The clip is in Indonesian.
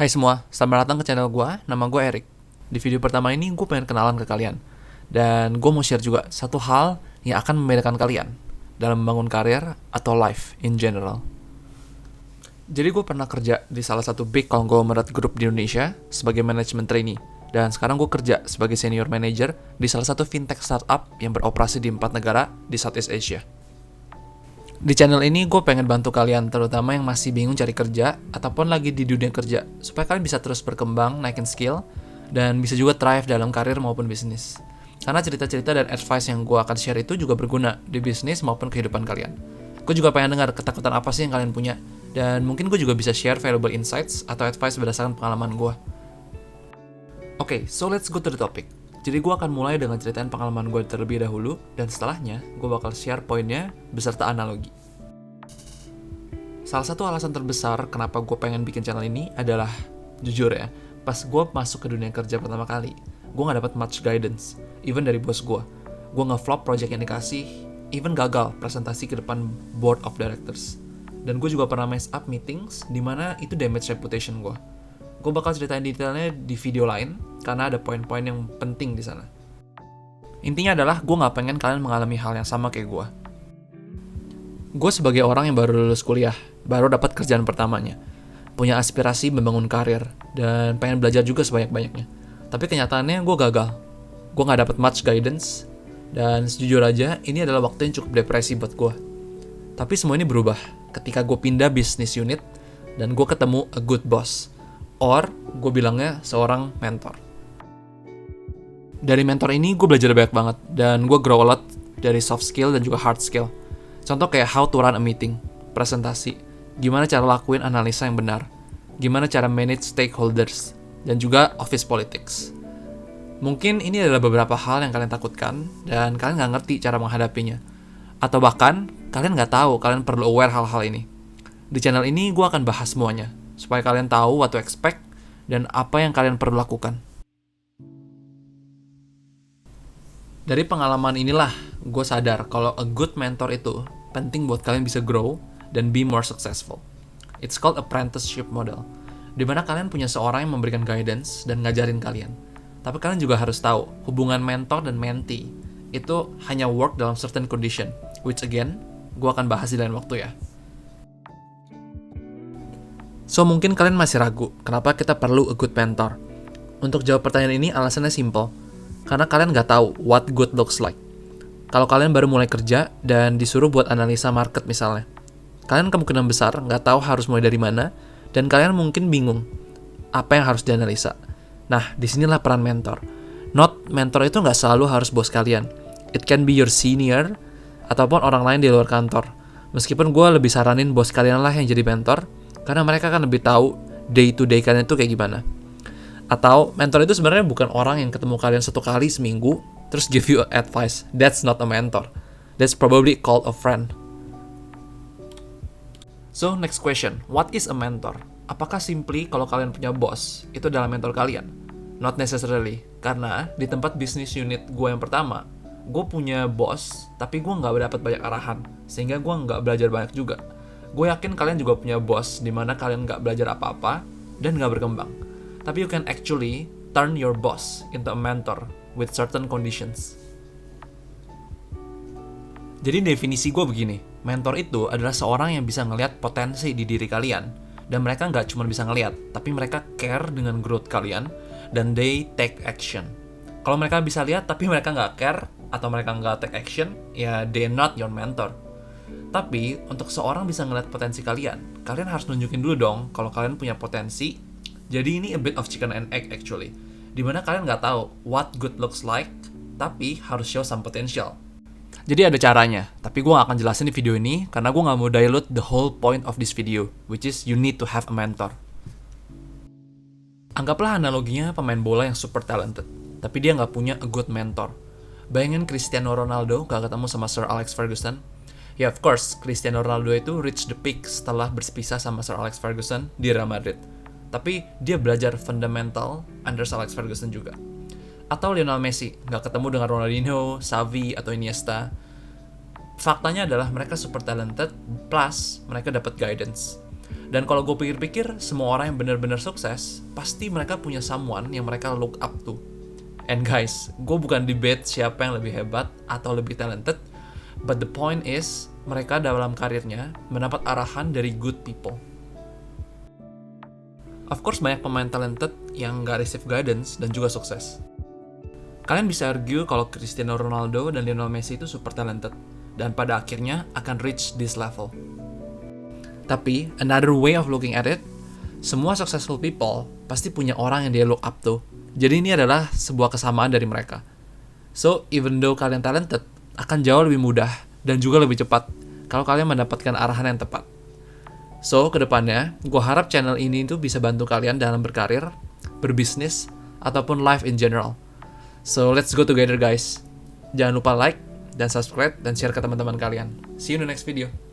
Hai semua, selamat datang ke channel gue, nama gue Erik. Di video pertama ini gue pengen kenalan ke kalian. Dan gue mau share juga satu hal yang akan membedakan kalian dalam membangun karir atau life in general. Jadi gue pernah kerja di salah satu big conglomerate group di Indonesia sebagai management trainee. Dan sekarang gue kerja sebagai senior manager di salah satu fintech startup yang beroperasi di 4 negara di Southeast Asia. Di channel ini gue pengen bantu kalian, terutama yang masih bingung cari kerja ataupun lagi di dunia kerja, supaya kalian bisa terus berkembang, naikin skill, dan bisa juga thrive dalam karir maupun bisnis. Karena cerita-cerita dan advice yang gue akan share itu juga berguna di bisnis maupun kehidupan kalian. Gue juga pengen dengar ketakutan apa sih yang kalian punya, dan mungkin gue juga bisa share valuable insights atau advice berdasarkan pengalaman gue. Oke, so let's go to the topic. Jadi gue akan mulai dengan ceritain pengalaman gue terlebih dahulu, dan setelahnya gue bakal share poinnya beserta analogi. Salah satu alasan terbesar kenapa gue pengen bikin channel ini adalah, jujur ya, pas gue masuk ke dunia kerja pertama kali, gue gak dapet much guidance, even dari bos gue. Gue nge-flop project yang dikasih, even gagal presentasi ke depan board of directors. Dan gue juga pernah mess up meetings, dimana itu damage reputation gue. Gue bakal ceritain detailnya di video lain, karena ada poin-poin yang penting di sana. Intinya adalah, gue gak pengen kalian mengalami hal yang sama kayak gue. Gue sebagai orang yang baru lulus kuliah, baru dapat kerjaan pertamanya, punya aspirasi membangun karir, dan pengen belajar juga sebanyak-banyaknya. Tapi kenyataannya gue gagal. Gue gak dapat much guidance, dan sejujur aja, ini adalah waktu yang cukup depresi buat gue. Tapi semua ini berubah ketika gue pindah business unit, dan gue ketemu a good boss, or gue bilangnya seorang mentor. Dari mentor ini gue belajar banyak banget, dan gue grow a lot dari soft skill dan juga hard skill. Contoh kayak how to run a meeting, presentasi, gimana cara lakuin analisa yang benar, gimana cara manage stakeholders, dan juga office politics. Mungkin ini adalah beberapa hal yang kalian takutkan, dan kalian gak ngerti cara menghadapinya. Atau bahkan, kalian gak tahu kalian perlu aware hal-hal ini. Di channel ini gue akan bahas semuanya, supaya kalian tahu what to expect, dan apa yang kalian perlu lakukan. Dari pengalaman inilah, gue sadar kalau a good mentor itu penting buat kalian bisa grow dan be more successful. It's called apprenticeship model, di mana kalian punya seorang yang memberikan guidance dan ngajarin kalian. Tapi kalian juga harus tahu, hubungan mentor dan mentee itu hanya work dalam certain condition, which again, gue akan bahas di lain waktu ya. So, mungkin kalian masih ragu, kenapa kita perlu a good mentor? Untuk jawab pertanyaan ini, alasannya simple. Karena kalian nggak tahu what good looks like. Kalau kalian baru mulai kerja dan disuruh buat analisa market misalnya, kalian kemungkinan besar nggak tahu harus mulai dari mana, dan kalian mungkin bingung apa yang harus dianalisa. Nah, disinilah peran mentor. Mentor itu nggak selalu harus bos kalian. It can be your senior, ataupun orang lain di luar kantor. Meskipun gue lebih saranin bos kalian lah yang jadi mentor, karena mereka kan lebih tahu day-to-day kalian itu kayak gimana. Atau mentor itu sebenarnya bukan orang yang ketemu kalian 1 kali seminggu, terus give you advice. That's not a mentor. That's probably called a friend. So, next question. What is a mentor? Apakah simply kalau kalian punya bos, itu adalah mentor kalian? Not necessarily. Karena di tempat bisnis unit gue yang pertama, gue punya bos, tapi gue nggak dapat banyak arahan. Sehingga gue nggak belajar banyak juga. Gue yakin kalian juga punya bos, di mana kalian nggak belajar apa-apa, dan nggak berkembang. Tapi you can actually turn your boss into a mentor with certain conditions. Jadi definisi gue begini, mentor itu adalah seorang yang bisa ngelihat potensi di diri kalian, dan mereka nggak cuma bisa ngelihat, tapi mereka care dengan growth kalian, dan they take action. Kalau mereka bisa lihat tapi mereka nggak care, atau mereka nggak take action, ya they're not your mentor. Tapi untuk seorang bisa ngelihat potensi kalian harus nunjukin dulu dong kalau kalian punya potensi. Jadi ini a bit of chicken and egg actually, dimana kalian nggak tahu what good looks like, tapi harus show some potential. Jadi ada caranya, tapi gue gak akan jelasin di video ini, karena gue gak mau dilute the whole point of this video, which is you need to have a mentor. Anggaplah analoginya pemain bola yang super talented, tapi dia gak punya a good mentor. Bayangin Cristiano Ronaldo gak ketemu sama Sir Alex Ferguson. Ya of course, Cristiano Ronaldo itu reach the peak setelah berpisah sama Sir Alex Ferguson di Real Madrid. Tapi dia belajar fundamental under Sir Alex Ferguson juga. Atau Lionel Messi nggak ketemu dengan Ronaldinho, Xavi, atau Iniesta. Faktanya adalah mereka super talented, plus mereka dapat guidance. Dan kalau gue pikir-pikir, semua orang yang benar-benar sukses, pasti mereka punya someone yang mereka look up to. And guys, gue bukan debate siapa yang lebih hebat atau lebih talented, but the point is, mereka dalam karirnya mendapat arahan dari good people. Of course, banyak pemain talented yang gak receive guidance dan juga sukses. Kalian bisa argue kalau Cristiano Ronaldo dan Lionel Messi itu super talented, dan pada akhirnya akan reach this level. Tapi, another way of looking at it, semua successful people pasti punya orang yang dia look up to. Jadi ini adalah sebuah kesamaan dari mereka. So, even though kalian talented, akan jauh lebih mudah dan juga lebih cepat kalau kalian mendapatkan arahan yang tepat. So, kedepannya, gue harap channel ini tuh bisa bantu kalian dalam berkarir, berbisnis, ataupun life in general. So, let's go together guys. Jangan lupa like, dan subscribe, dan share ke teman-teman kalian. See you in the next video.